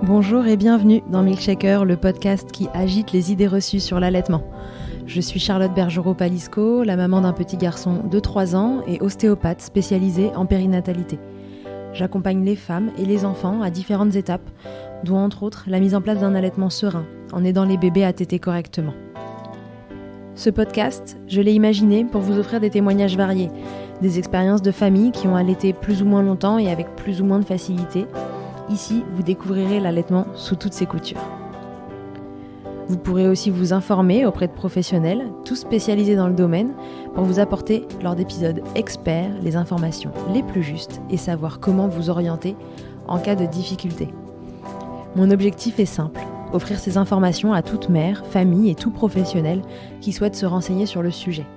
Bonjour et bienvenue dans Milkshaker, le podcast qui agite les idées reçues sur l'allaitement. Je suis Charlotte Bergerot-Palisco, la maman d'un petit garçon de 3 ans et ostéopathe spécialisée en périnatalité. J'accompagne les femmes et les enfants à différentes étapes, dont entre autres la mise en place d'un allaitement serein, en aidant les bébés à téter correctement. Ce podcast, je l'ai imaginé pour vous offrir des témoignages variés, des expériences de familles qui ont allaité plus ou moins longtemps et avec plus ou moins de facilité. Ici, vous découvrirez l'allaitement sous toutes ses coutures. Vous pourrez aussi vous informer auprès de professionnels, tous spécialisés dans le domaine, pour vous apporter, lors d'épisodes experts, les informations les plus justes et savoir comment vous orienter en cas de difficulté. Mon objectif est simple, offrir ces informations à toute mère, famille et tout professionnel qui souhaite se renseigner sur le sujet.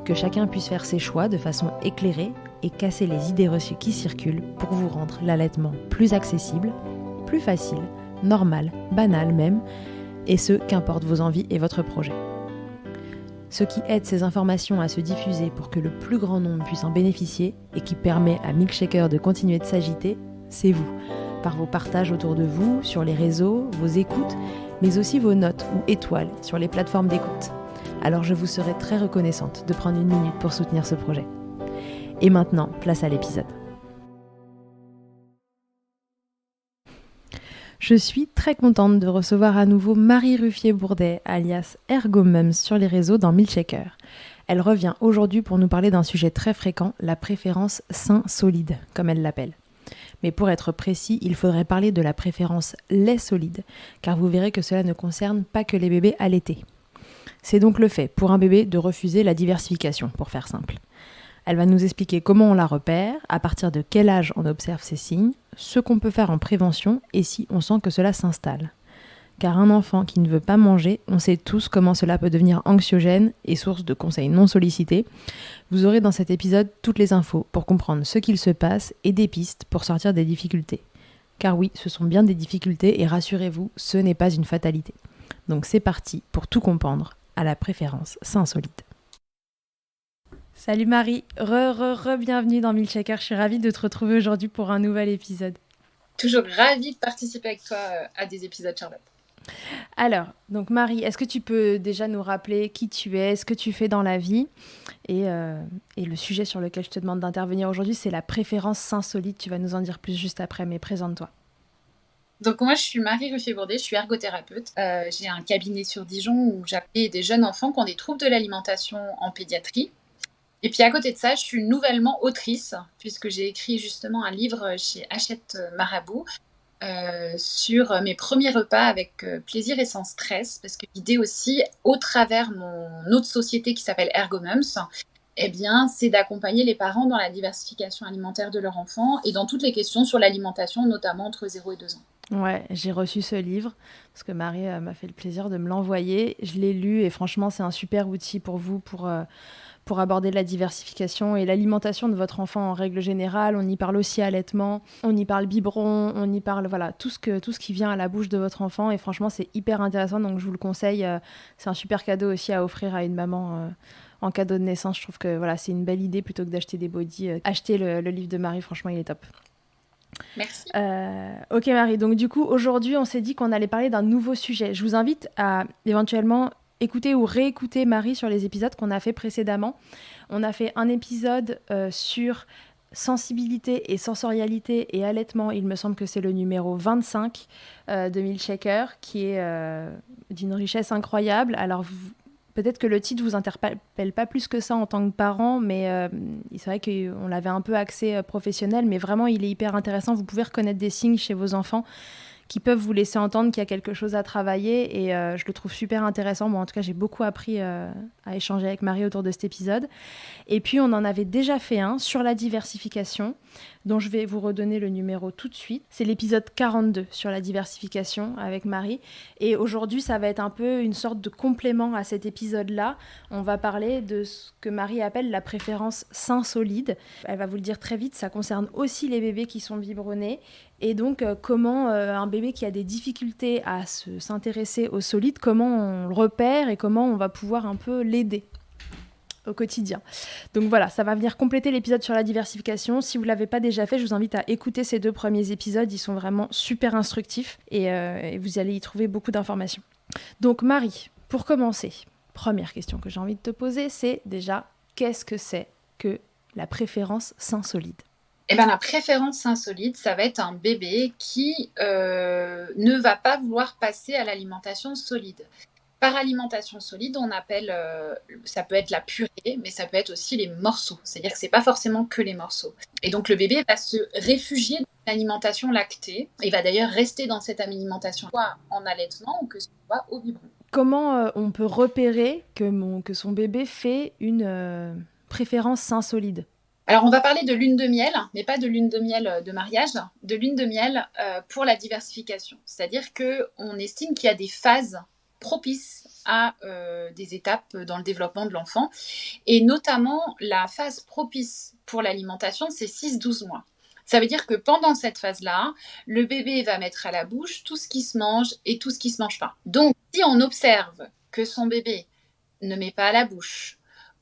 Que chacun puisse faire ses choix de façon éclairée et casser les idées reçues qui circulent pour vous rendre l'allaitement plus accessible, plus facile, normal, banal même, et ce, qu'importe vos envies et votre projet. Ce qui aide ces informations à se diffuser pour que le plus grand nombre puisse en bénéficier et qui permet à Milkshaker de continuer de s'agiter, c'est vous, par vos partages autour de vous, sur les réseaux, vos écoutes, mais aussi vos notes ou étoiles sur les plateformes d'écoute. Alors je vous serai très reconnaissante de prendre une minute pour soutenir ce projet. Et maintenant, place à l'épisode. Je suis très contente de recevoir à nouveau Marie Ruffier-Bourdet, alias Ergomums sur les réseaux dans Milkshaker. Elle revient aujourd'hui pour nous parler d'un sujet très fréquent, la préférence sein-solide, comme elle l'appelle. Mais pour être précis, il faudrait parler de la préférence lait solide, car vous verrez que cela ne concerne pas que les bébés allaités. C'est donc le fait pour un bébé de refuser la diversification, pour faire simple. Elle va nous expliquer comment on la repère, à partir de quel âge on observe ces signes, ce qu'on peut faire en prévention et si on sent que cela s'installe. Car un enfant qui ne veut pas manger, on sait tous comment cela peut devenir anxiogène et source de conseils non sollicités. Vous aurez dans cet épisode toutes les infos pour comprendre ce qu'il se passe et des pistes pour sortir des difficultés. Car oui, ce sont bien des difficultés et rassurez-vous, ce n'est pas une fatalité. Donc c'est parti pour tout comprendre à la préférence sein solide. Salut Marie, bienvenue dans Milkshaker, je suis ravie de te retrouver aujourd'hui pour un nouvel épisode. Toujours ravie de participer avec toi à des épisodes, Charlotte. Alors, donc Marie, est-ce que tu peux déjà nous rappeler qui tu es, ce que tu fais dans la vie et le sujet sur lequel je te demande d'intervenir aujourd'hui, c'est la préférence sein solide, tu vas nous en dire plus juste après, mais présente-toi. Donc moi, je suis Marie Ruffier-Bourdet, je suis ergothérapeute. J'ai un cabinet sur Dijon où j'accueille des jeunes enfants qui ont des troubles de l'alimentation en pédiatrie. Et puis à côté de ça, je suis nouvellement autrice, puisque j'ai écrit justement un livre chez Hachette Marabout sur mes premiers repas avec plaisir et sans stress, parce que l'idée aussi, au travers mon autre société qui s'appelle Ergomums, eh bien, c'est d'accompagner les parents dans la diversification alimentaire de leur enfant et dans toutes les questions sur l'alimentation, notamment entre 0 et 2 ans. Ouais, j'ai reçu ce livre parce que Marie m'a fait le plaisir de me l'envoyer. Je l'ai lu et franchement, c'est un super outil pour vous pour aborder la diversification et l'alimentation de votre enfant en règle générale. On y parle aussi allaitement, on y parle biberon, on y parle voilà tout ce qui vient à la bouche de votre enfant et franchement, c'est hyper intéressant donc je vous le conseille. C'est un super cadeau aussi à offrir à une maman. En cadeau de naissance, je trouve que voilà, c'est une belle idée plutôt que d'acheter des bodys. Acheter le livre de Marie, franchement, il est top. Merci. Ok Marie, donc du coup, aujourd'hui, on s'est dit qu'on allait parler d'un nouveau sujet. Je vous invite à éventuellement écouter ou réécouter Marie sur les épisodes qu'on a fait précédemment. On a fait un épisode sur sensibilité et sensorialité et allaitement. Il me semble que c'est le numéro 25 de Milkshaker, qui est d'une richesse incroyable. Alors, peut-être que le titre ne vous interpelle pas plus que ça en tant que parent, mais c'est vrai qu'on l'avait un peu axé professionnel, mais vraiment, il est hyper intéressant. Vous pouvez reconnaître des signes chez vos enfants qui peuvent vous laisser entendre qu'il y a quelque chose à travailler et je le trouve super intéressant. Moi, en tout cas, j'ai beaucoup appris à échanger avec Marie autour de cet épisode. Et puis, on en avait déjà fait un sur la diversification, dont je vais vous redonner le numéro tout de suite. C'est l'épisode 42 sur la diversification avec Marie. Et aujourd'hui, ça va être un peu une sorte de complément à cet épisode-là. On va parler de ce que Marie appelle la préférence sein solide. Elle va vous le dire très vite, ça concerne aussi les bébés qui sont biberonnés. Et donc, comment un bébé qui a des difficultés à s'intéresser au solide, comment on le repère et comment on va pouvoir un peu l'aider. au quotidien. Donc voilà, ça va venir compléter l'épisode sur la diversification. Si vous ne l'avez pas déjà fait, je vous invite à écouter ces 2 premiers épisodes. Ils sont vraiment super instructifs et vous allez y trouver beaucoup d'informations. Donc Marie, pour commencer, première question que j'ai envie de te poser, c'est déjà, qu'est-ce que c'est que la préférence sein solide ? Eh ben, la préférence sein solide, ça va être un bébé qui ne va pas vouloir passer à l'alimentation solide. Par alimentation solide, on appelle, ça peut être la purée, mais ça peut être aussi les morceaux. C'est-à-dire que c'est pas forcément que les morceaux. Et donc le bébé va se réfugier dans l'alimentation lactée. Il va d'ailleurs rester dans cette alimentation, soit en allaitement ou que ce soit au biberon. Comment on peut repérer que son bébé fait une préférence sein solide ? Alors, on va parler de lune de miel, mais pas de lune de miel de mariage, de lune de miel pour la diversification. C'est-à-dire qu'on estime qu'il y a des phases propices à des étapes dans le développement de l'enfant. Et notamment, la phase propice pour l'alimentation, c'est 6-12 mois. Ça veut dire que pendant cette phase-là, le bébé va mettre à la bouche tout ce qui se mange et tout ce qui ne se mange pas. Donc, si on observe que son bébé ne met pas à la bouche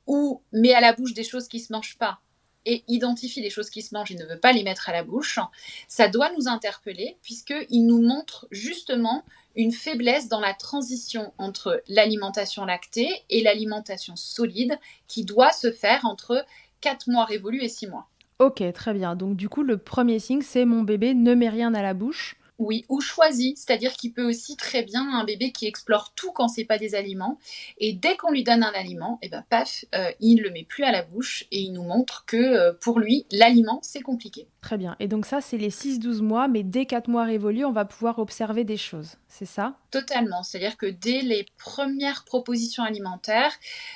ou met à la bouche des choses qui ne se mangent pas, et identifie les choses qui se mangent et ne veut pas les mettre à la bouche, ça doit nous interpeller puisqu'il nous montre justement une faiblesse dans la transition entre l'alimentation lactée et l'alimentation solide qui doit se faire entre 4 mois révolus et 6 mois. Ok, très bien. Donc du coup, le premier signe, c'est mon bébé ne met rien à la bouche. Oui, ou choisi, c'est-à-dire qu'il peut aussi très bien un bébé qui explore tout quand c'est pas des aliments, et dès qu'on lui donne un aliment, et ben paf, il le met plus à la bouche et il nous montre que pour lui, l'aliment c'est compliqué. Très bien. Et donc ça, c'est les 6-12 mois, mais dès 4 mois révolus, on va pouvoir observer des choses. C'est ça ? Totalement, c'est-à-dire que dès les premières propositions alimentaires,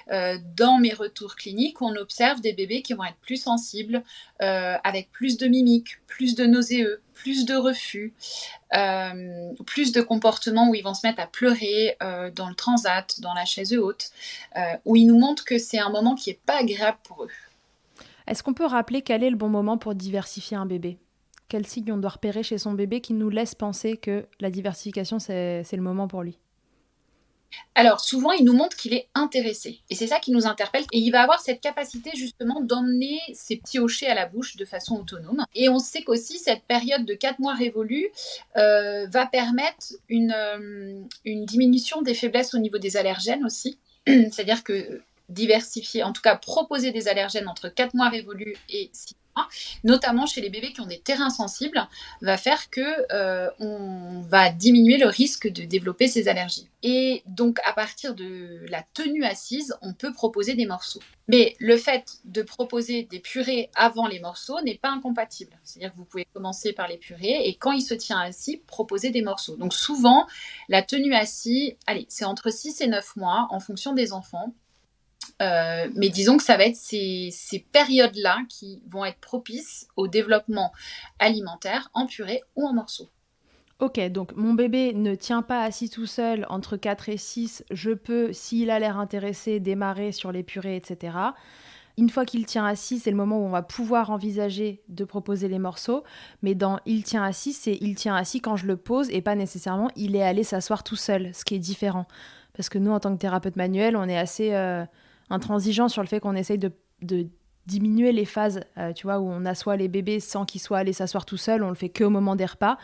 dans mes retours cliniques, on observe des bébés qui vont être plus sensibles, avec plus de mimiques, plus de nauséeux, plus de refus, plus de comportements où ils vont se mettre à pleurer dans le transat, dans la chaise haute, où ils nous montrent que c'est un moment qui n'est pas agréable pour eux. Est-ce qu'on peut rappeler quel est le bon moment pour diversifier un bébé ? Quel signe on doit repérer chez son bébé qui nous laisse penser que la diversification, c'est le moment pour lui ? Alors, souvent, il nous montre qu'il est intéressé. Et c'est ça qui nous interpelle. Et il va avoir cette capacité, justement, d'emmener ses petits hochets à la bouche de façon autonome. Et on sait qu'aussi, cette période de 4 mois révolus va permettre une diminution des faiblesses au niveau des allergènes aussi. C'est-à-dire que diversifier, en tout cas proposer des allergènes entre 4 mois révolus et 6 mois, notamment chez les bébés qui ont des terrains sensibles, va faire qu'on va diminuer le risque de développer ces allergies. Et donc, à partir de la tenue assise, on peut proposer des morceaux. Mais le fait de proposer des purées avant les morceaux n'est pas incompatible. C'est-à-dire que vous pouvez commencer par les purées et quand il se tient assis, proposer des morceaux. Donc souvent, la tenue assise, c'est entre 6 et 9 mois en fonction des enfants. Mais disons que ça va être ces périodes-là qui vont être propices au développement alimentaire en purée ou en morceaux. Ok, donc mon bébé ne tient pas assis tout seul entre 4 et 6. Je peux, s'il a l'air intéressé, démarrer sur les purées, etc. Une fois qu'il tient assis, c'est le moment où on va pouvoir envisager de proposer les morceaux. Mais dans il tient assis, c'est il tient assis quand je le pose et pas nécessairement il est allé s'asseoir tout seul, ce qui est différent. Parce que nous, en tant que thérapeute manuel, on est assez intransigeant sur le fait qu'on essaye de diminuer les phases, tu vois, où on assoit les bébés sans qu'ils soient allés s'asseoir tout seuls. On le fait qu'au moment des repas.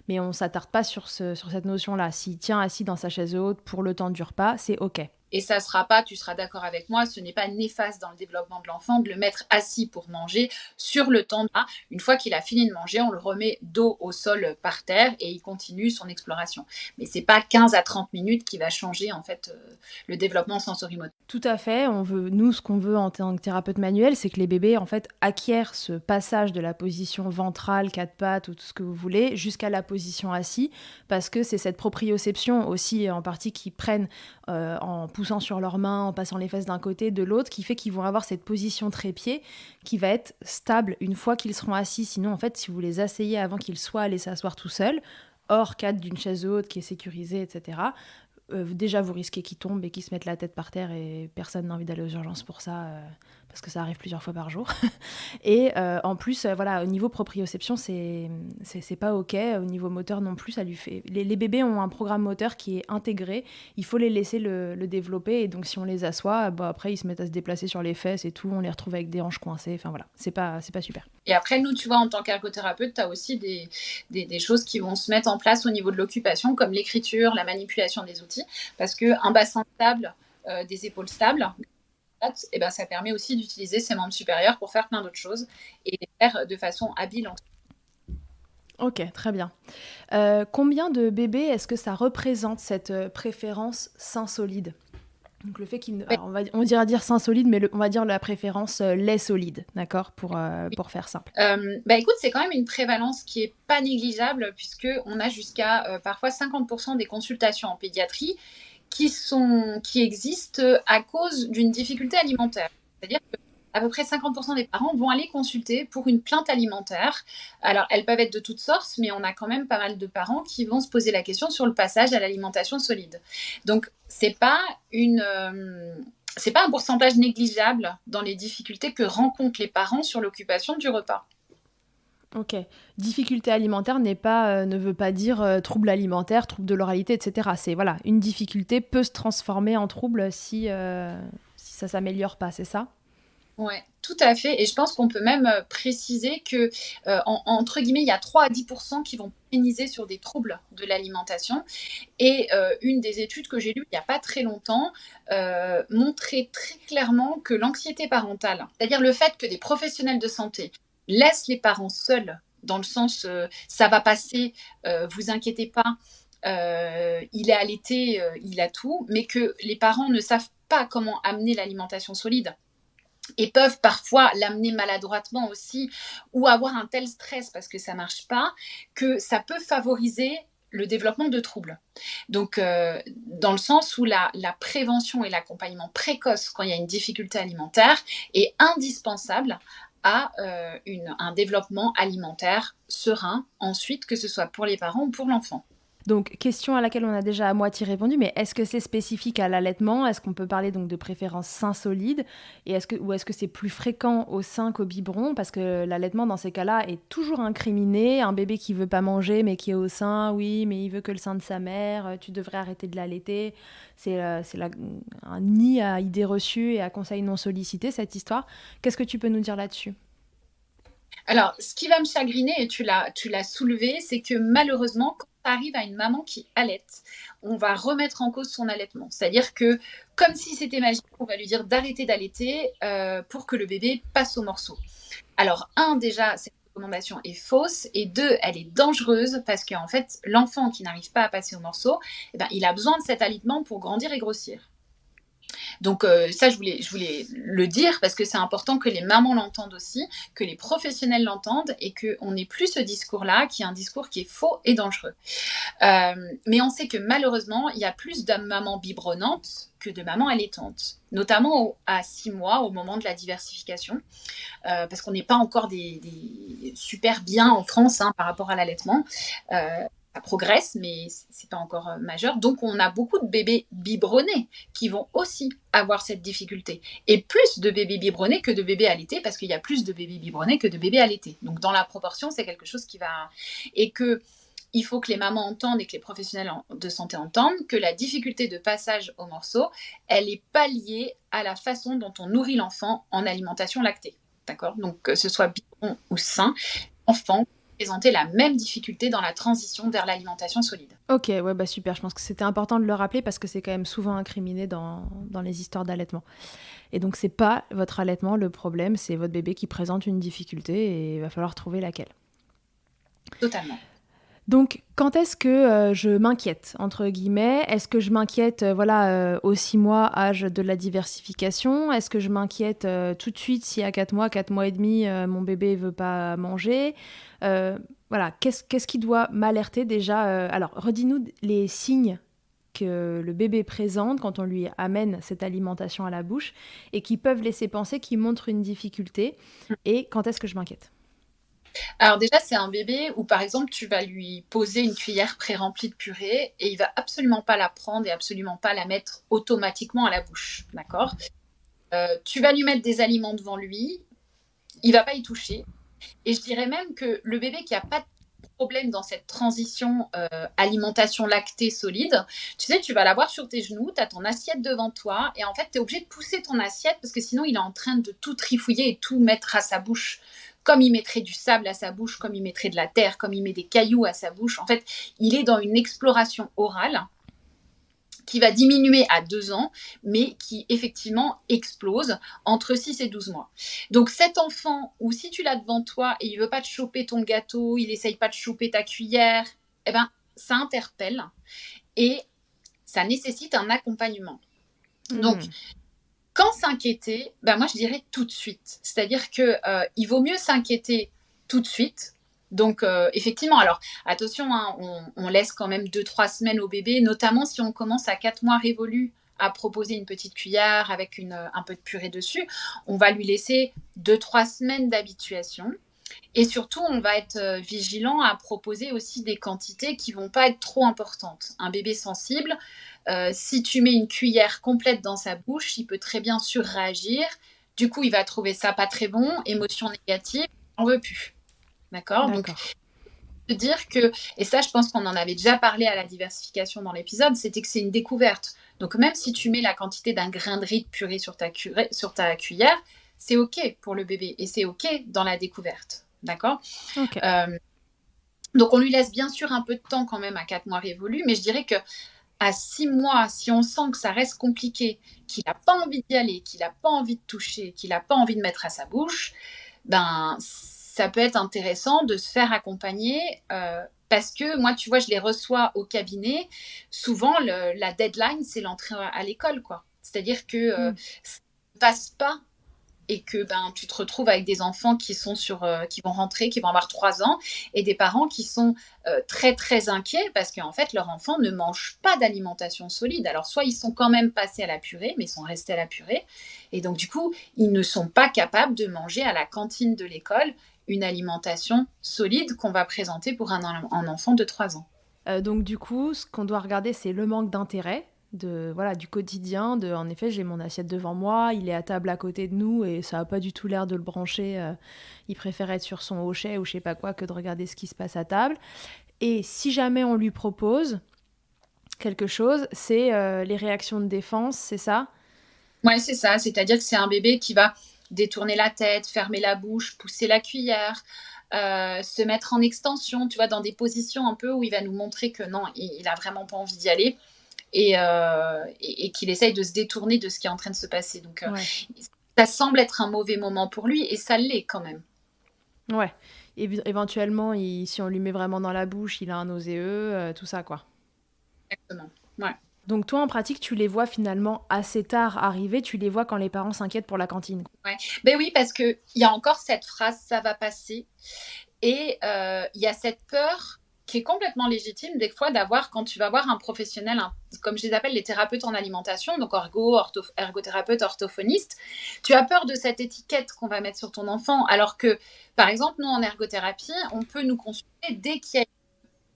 Mais on ne s'attarde pas sur cette notion-là. S'il tient assis dans sa chaise haute pour le temps du repas, c'est OK. Et ça sera pas, tu seras d'accord avec moi, ce n'est pas néfaste dans le développement de l'enfant de le mettre assis pour manger sur le temps. Une fois qu'il a fini de manger, on le remet dos au sol par terre et il continue son exploration. Mais c'est pas 15 à 30 minutes qui va changer en fait le développement sensorimoteur. Tout à fait. Nous, ce qu'on veut en tant que thérapeute manuel, c'est que les bébés en fait acquièrent ce passage de la position ventrale, 4 pattes ou tout ce que vous voulez, jusqu'à la position assis, parce que c'est cette proprioception aussi en partie qu'ils prennent en poussant sur leurs mains, en passant les fesses d'un côté, de l'autre, qui fait qu'ils vont avoir cette position trépied qui va être stable une fois qu'ils seront assis. Sinon, en fait, si vous les asseyez avant qu'ils soient allés s'asseoir tout seuls, hors cadre d'une chaise haute qui est sécurisée, etc., déjà vous risquez qu'ils tombent et qu'ils se mettent la tête par terre et personne n'a envie d'aller aux urgences pour ça, parce que ça arrive plusieurs fois par jour. Et en plus, voilà, au niveau proprioception, c'est pas OK. Au niveau moteur non plus, ça lui fait... Les bébés ont un programme moteur qui est intégré. Il faut les laisser le développer. Et donc, si on les assoit, après, ils se mettent à se déplacer sur les fesses et tout. On les retrouve avec des hanches coincées. Enfin, voilà, c'est pas super. Et après, nous, tu vois, en tant qu'ergothérapeute, tu as aussi des choses qui vont se mettre en place au niveau de l'occupation, comme l'écriture, la manipulation des outils. Parce qu'un bassin stable, des épaules stables, et ben, ça permet aussi d'utiliser ses membres supérieurs pour faire plein d'autres choses et les faire de façon habile. Ok, très bien. Combien de bébés est-ce que ça représente, cette préférence sein solide? Donc le fait on dira dire sein solide, mais on va dire la préférence lait solide, d'accord, pour faire simple. Écoute, c'est quand même une prévalence qui est pas négligeable, puisqu'on a jusqu'à parfois 50% des consultations en pédiatrie qui existent à cause d'une difficulté alimentaire. C'est-à-dire qu'à peu près 50% des parents vont aller consulter pour une plainte alimentaire. Alors, elles peuvent être de toutes sortes, mais on a quand même pas mal de parents qui vont se poser la question sur le passage à l'alimentation solide. Donc, c'est pas un pourcentage négligeable dans les difficultés que rencontrent les parents sur l'occupation du repas. Ok. Difficulté alimentaire ne veut pas dire trouble alimentaire, trouble de l'oralité, etc. C'est voilà, une difficulté peut se transformer en trouble si ça s'améliore pas, c'est ça? Ouais, tout à fait. Et je pense qu'on peut même préciser que, entre guillemets, il y a 3 à 10% qui vont pérenniser sur des troubles de l'alimentation. Et une des études que j'ai lues il n'y a pas très longtemps montrait très clairement que l'anxiété parentale, c'est-à-dire le fait que des professionnels de santé laissent les parents seuls, dans le sens ça va passer, vous inquiétez pas, il est allaité, il a tout, mais que les parents ne savent pas comment amener l'alimentation solide et peuvent parfois l'amener maladroitement aussi, ou avoir un tel stress parce que ça ne marche pas, que ça peut favoriser le développement de troubles. Donc, dans le sens où la prévention et l'accompagnement précoce quand il y a une difficulté alimentaire est indispensable à un développement alimentaire serein, ensuite, que ce soit pour les parents ou pour l'enfant. Donc, question à laquelle on a déjà à moitié répondu, mais est-ce que c'est spécifique à l'allaitement? Est-ce qu'on peut parler donc de préférence sein solide? Et est-ce que c'est plus fréquent au sein qu'au biberon? Parce que l'allaitement, dans ces cas-là, est toujours incriminé. Un bébé qui veut pas manger, mais qui est au sein, oui, mais il veut que le sein de sa mère, tu devrais arrêter de l'allaiter. C'est un nid à idées reçues et à conseils non sollicités, cette histoire. Qu'est-ce que tu peux nous dire là-dessus? Alors, ce qui va me chagriner, et tu l'as soulevé, c'est que malheureusement, quand ça arrive à une maman qui allaite, on va remettre en cause son allaitement. C'est-à-dire que, comme si c'était magique, on va lui dire d'arrêter d'allaiter pour que le bébé passe au morceau. Alors, déjà, cette recommandation est fausse, et 2, elle est dangereuse parce qu'en fait, l'enfant qui n'arrive pas à passer au morceau, il a besoin de cet allaitement pour grandir et grossir. Donc ça, je voulais le dire parce que c'est important que les mamans l'entendent aussi, que les professionnels l'entendent et qu'on n'ait plus ce discours-là qui est un discours qui est faux et dangereux. Mais on sait que malheureusement, il y a plus de mamans biberonnantes que de mamans allaitantes, notamment à 6 mois au moment de la diversification, parce qu'on n'est pas encore des super bien en France par rapport à l'allaitement. Ça progresse, mais c'est pas encore majeur. Donc, on a beaucoup de bébés biberonnés qui vont aussi avoir cette difficulté. Et plus de bébés biberonnés que de bébés allaités, parce qu'il y a plus de bébés biberonnés que de bébés allaités. Donc, dans la proportion, c'est quelque chose qui va... Et il faut que les mamans entendent et que les professionnels de santé entendent que la difficulté de passage au morceau, elle n'est pas liée à la façon dont on nourrit l'enfant en alimentation lactée. D'accord? Donc, que ce soit biberon ou sein, enfant présenter la même difficulté dans la transition vers l'alimentation solide. Ok, ouais, super. Je pense que c'était important de le rappeler parce que c'est quand même souvent incriminé dans les histoires d'allaitement. Et donc, c'est pas votre allaitement le problème, c'est votre bébé qui présente une difficulté et il va falloir trouver laquelle. Totalement. Donc, quand est-ce que je m'inquiète, entre guillemets? Est-ce que je m'inquiète aux 6 mois, âge de la diversification? Est-ce que je m'inquiète tout de suite si à 4 mois et demi, mon bébé ne veut pas manger? Qu'est-ce qui doit m'alerter déjà? Alors, redis-nous les signes que le bébé présente quand on lui amène cette alimentation à la bouche et qui peuvent laisser penser qu'il montre une difficulté. Et quand est-ce que je m'inquiète? Alors déjà, c'est un bébé où, par exemple, tu vas lui poser une cuillère pré-remplie de purée et il va absolument pas la prendre et absolument pas la mettre automatiquement à la bouche, d'accord? Tu vas lui mettre des aliments devant lui, il va pas y toucher. Et je dirais même que le bébé qui a pas de problème dans cette transition alimentation lactée solide, tu sais, tu vas l'avoir sur tes genoux, tu as ton assiette devant toi, et en fait, tu es obligé de pousser ton assiette parce que sinon, il est en train de tout trifouiller et tout mettre à sa bouche. Comme il mettrait du sable à sa bouche, comme il mettrait de la terre, comme il met des cailloux à sa bouche. En fait, il est dans une exploration orale qui va diminuer à 2 ans, mais qui effectivement explose entre 6 et 12 mois. Donc cet enfant, ou si tu l'as devant toi et il veut pas te choper ton gâteau, il essaye pas de choper ta cuillère, eh ben, ça interpelle et ça nécessite un accompagnement. Donc, quand s'inquiéter, ben moi je dirais tout de suite. C'est-à-dire que il vaut mieux s'inquiéter tout de suite. Donc effectivement, alors attention, hein, on laisse quand même 2-3 semaines au bébé, notamment si on commence à 4 mois révolus à proposer une petite cuillère avec un peu de purée dessus. On va lui laisser 2-3 semaines d'habituation. Et surtout, on va être vigilant à proposer aussi des quantités qui vont pas être trop importantes. Un bébé sensible, si tu mets une cuillère complète dans sa bouche, il peut très bien surréagir. Du coup, il va trouver ça pas très bon, émotion négative, on veut plus. D'accord. Donc, de dire que, et ça, je pense qu'on en avait déjà parlé à la diversification dans l'épisode, c'était que c'est une découverte. Donc, même si tu mets la quantité d'un grain de riz de purée sur ta cuillère, c'est OK pour le bébé et c'est OK dans la découverte. D'accord. Ok. Donc, on lui laisse bien sûr un peu de temps quand même à 4 mois révolus, mais je dirais que à 6 mois, si on sent que ça reste compliqué, qu'il n'a pas envie d'y aller, qu'il n'a pas envie de toucher, qu'il n'a pas envie de mettre à sa bouche, ben, ça peut être intéressant de se faire accompagner parce que moi, tu vois, je les reçois au cabinet. Souvent, la deadline, c'est l'entrée à l'école, quoi. C'est-à-dire que ça ne passe pas et que ben, tu te retrouves avec des enfants qui vont rentrer, qui vont avoir 3 ans, et des parents qui sont très très inquiets parce qu'en fait leur enfant ne mange pas d'alimentation solide. Alors soit ils sont quand même passés à la purée, mais ils sont restés à la purée, et donc du coup ils ne sont pas capables de manger à la cantine de l'école une alimentation solide qu'on va présenter pour un enfant de 3 ans. Donc du coup, ce qu'on doit regarder, c'est le manque d'intérêt du quotidien. En effet, j'ai mon assiette devant moi, il est à table à côté de nous et ça n'a pas du tout l'air de le brancher. Il préfère être sur son hochet ou je sais pas quoi que de regarder ce qui se passe à table. Et si jamais on lui propose quelque chose, c'est les réactions de défense, c'est ça ? Ouais, c'est ça. C'est-à-dire que c'est un bébé qui va détourner la tête, fermer la bouche, pousser la cuillère, se mettre en extension, tu vois, dans des positions un peu où il va nous montrer que non, il a vraiment pas envie d'y aller et qu'il essaye de se détourner de ce qui est en train de se passer. Donc, ça semble être un mauvais moment pour lui et ça l'est quand même. Ouais. Éventuellement, si on lui met vraiment dans la bouche, il a un nauséeux, tout ça, quoi. Exactement. Ouais. Donc toi, en pratique, tu les vois finalement assez tard arriver, tu les vois quand les parents s'inquiètent pour la cantine. Ouais. Ben oui, parce qu'il y a encore cette phrase « ça va passer ». Et il y a cette peur qui est complètement légitime des fois d'avoir quand tu vas voir un professionnel, comme je les appelle les thérapeutes en alimentation, donc ergothérapeute, orthophoniste, tu as peur de cette étiquette qu'on va mettre sur ton enfant, alors que, par exemple, nous en ergothérapie, on peut nous consulter dès qu'il y a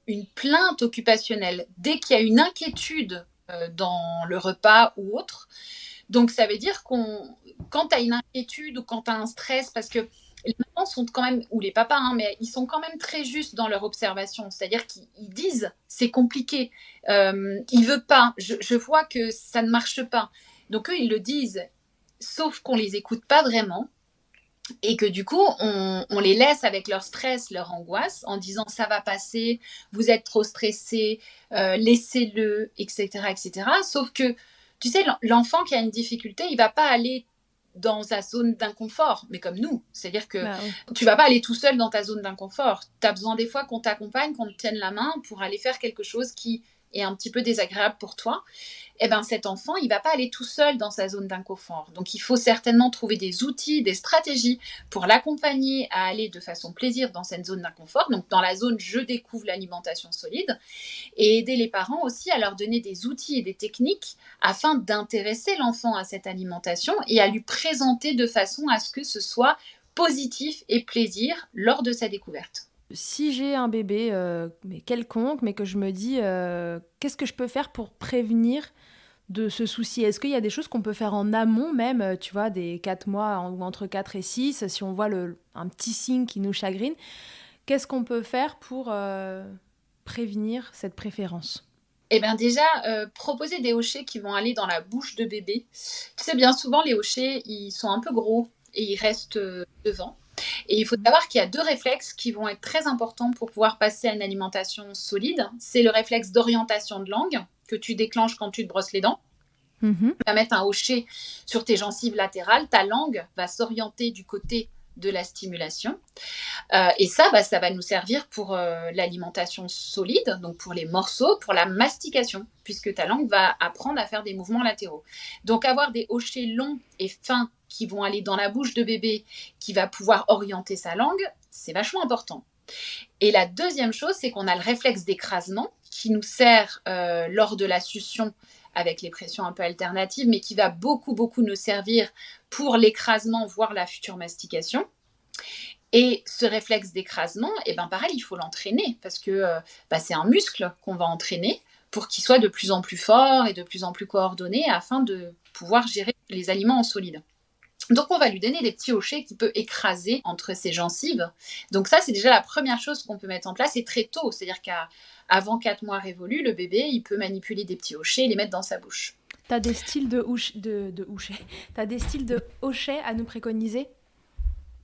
une plainte occupationnelle, dès qu'il y a une inquiétude dans le repas ou autre. Donc ça veut dire quand tu as une inquiétude ou quand tu as un stress, parce que les mamans sont quand même, ou les papas, hein, mais ils sont quand même très justes dans leur observation. C'est-à-dire qu'ils disent, c'est compliqué, il veut pas, je vois que ça ne marche pas. Donc eux, ils le disent, sauf qu'on les écoute pas vraiment. Et que du coup, on les laisse avec leur stress, leur angoisse, en disant ça va passer, vous êtes trop stressé, laissez-le, etc., etc. Sauf que, tu sais, l'enfant qui a une difficulté, il va pas aller dans sa zone d'inconfort, mais comme nous. C'est-à-dire que tu vas pas aller tout seul dans ta zone d'inconfort. Tu as besoin des fois qu'on t'accompagne, qu'on te tienne la main pour aller faire quelque chose qui est un petit peu désagréable pour toi. Eh ben, cet enfant, il va pas aller tout seul dans sa zone d'inconfort. Donc, il faut certainement trouver des outils, des stratégies pour l'accompagner à aller de façon plaisir dans cette zone d'inconfort, donc dans la zone « je découvre l'alimentation solide », et aider les parents aussi à leur donner des outils et des techniques afin d'intéresser l'enfant à cette alimentation et à lui présenter de façon à ce que ce soit positif et plaisir lors de sa découverte. Si j'ai un bébé mais quelconque, mais que je me dis qu'est-ce que je peux faire pour prévenir de ce souci? Est-ce qu'il y a des choses qu'on peut faire en amont même, tu vois, des 4 mois ou entre 4 et 6, si on voit un petit signe qui nous chagrine, qu'est-ce qu'on peut faire pour prévenir cette préférence? Eh bien déjà, proposer des hochets qui vont aller dans la bouche de bébé. Tu sais, bien souvent, les hochets, ils sont un peu gros et ils restent devant. Et il faut savoir qu'il y a 2 réflexes qui vont être très importants pour pouvoir passer à une alimentation solide. C'est le réflexe d'orientation de langue que tu déclenches quand tu te brosses les dents. Mmh. Tu vas mettre un hochet sur tes gencives latérales, ta langue va s'orienter du côté de la stimulation. Et ça va nous servir pour l'alimentation solide, donc pour les morceaux, pour la mastication, puisque ta langue va apprendre à faire des mouvements latéraux. Donc avoir des hochets longs et fins qui vont aller dans la bouche de bébé, qui va pouvoir orienter sa langue, c'est vachement important. Et la deuxième chose, c'est qu'on a le réflexe d'écrasement qui nous sert lors de la succion avec les pressions un peu alternatives, mais qui va beaucoup, beaucoup nous servir pour l'écrasement, voire la future mastication. Et ce réflexe d'écrasement, pareil, il faut l'entraîner parce que c'est un muscle qu'on va entraîner pour qu'il soit de plus en plus fort et de plus en plus coordonné afin de pouvoir gérer les aliments en solide. Donc, on va lui donner des petits hochets qu'il peut écraser entre ses gencives. Donc ça, c'est déjà la première chose qu'on peut mettre en place et très tôt. C'est-à-dire qu'avant 4 mois révolus, le bébé, il peut manipuler des petits hochets et les mettre dans sa bouche. T'as des styles T'as des styles de hochets à nous préconiser?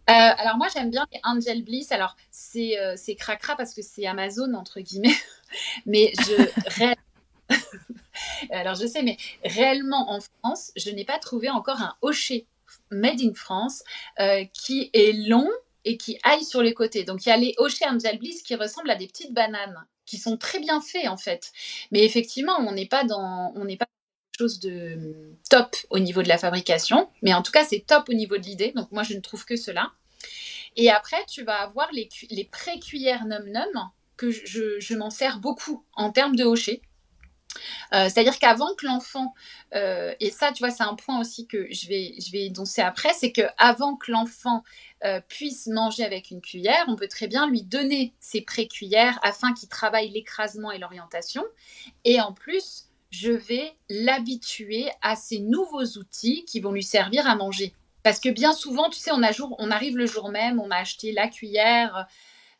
Alors moi, j'aime bien les Angel Bliss. Alors, c'est cracra parce que c'est Amazon, entre guillemets. Mais alors je sais, mais réellement en France, je n'ai pas trouvé encore un hochet made in France qui est long et qui aille sur les côtés. Donc il y a les hochets Angel Bliss qui ressemblent à des petites bananes, qui sont très bien faits en fait. Mais effectivement, on n'est pas quelque chose de top au niveau de la fabrication, mais en tout cas c'est top au niveau de l'idée. Donc moi je ne trouve que cela. Et après tu vas avoir les pré-cuillères Num Num que je m'en sers beaucoup en termes de hochets. C'est-à-dire qu'avant que l'enfant, et ça, tu vois, c'est un point aussi que je vais énoncer après, c'est qu'avant que l'enfant puisse manger avec une cuillère, on peut très bien lui donner ses pré-cuillères afin qu'il travaille l'écrasement et l'orientation. Et en plus, je vais l'habituer à ces nouveaux outils qui vont lui servir à manger. Parce que bien souvent, tu sais, on arrive le jour même, on a acheté la cuillère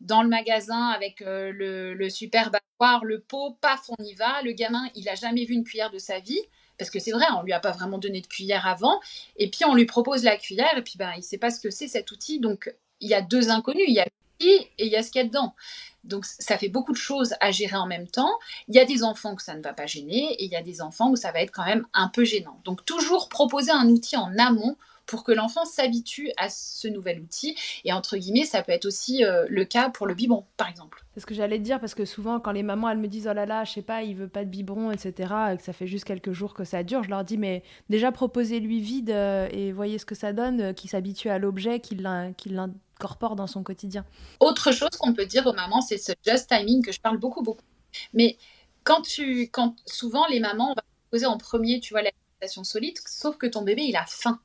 dans le magasin avec le super bavoir, le pot, paf, on y va. Le gamin, il n'a jamais vu une cuillère de sa vie, parce que c'est vrai, on ne lui a pas vraiment donné de cuillère avant. Et puis, on lui propose la cuillère, et puis il ne sait pas ce que c'est cet outil. Donc, il y a 2 inconnus, il y a l'outil et il y a ce qu'il y a dedans. Donc, ça fait beaucoup de choses à gérer en même temps. Il y a des enfants que ça ne va pas gêner, et il y a des enfants où ça va être quand même un peu gênant. Donc, toujours proposer un outil en amont pour que l'enfant s'habitue à ce nouvel outil. Et entre guillemets, ça peut être aussi le cas pour le biberon, par exemple. C'est ce que j'allais te dire, parce que souvent, quand les mamans, elles me disent « Oh là là, je sais pas, il veut pas de biberon, etc. » et que ça fait juste quelques jours que ça dure, je leur dis « Mais déjà, proposez-lui vide et voyez ce que ça donne, qu'il s'habitue à l'objet, qu'il l'incorpore dans son quotidien. » Autre chose qu'on peut dire aux mamans, c'est ce just timing que je parle beaucoup, beaucoup. Mais quand souvent, les mamans, on va poser en premier, tu vois, l'alimentation solide, sauf que ton bébé, il a faim.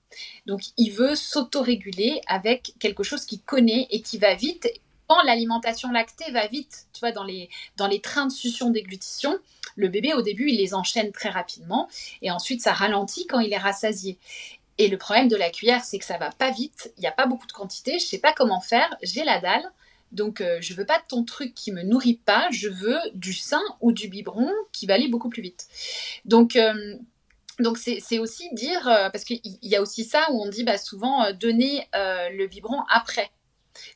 Donc, il veut s'autoréguler avec quelque chose qu'il connaît et qui va vite. Quand l'alimentation lactée va vite, tu vois, dans les trains de succion-déglutition, le bébé, au début, il les enchaîne très rapidement et ensuite, ça ralentit quand il est rassasié. Et le problème de la cuillère, c'est que ça va pas vite, il n'y a pas beaucoup de quantité, je sais pas comment faire, j'ai la dalle, donc je veux pas de ton truc qui me nourrit pas, je veux du sein ou du biberon qui va aller beaucoup plus vite. Donc c'est aussi dire, parce qu'il y a aussi ça où on dit souvent donner le biberon après.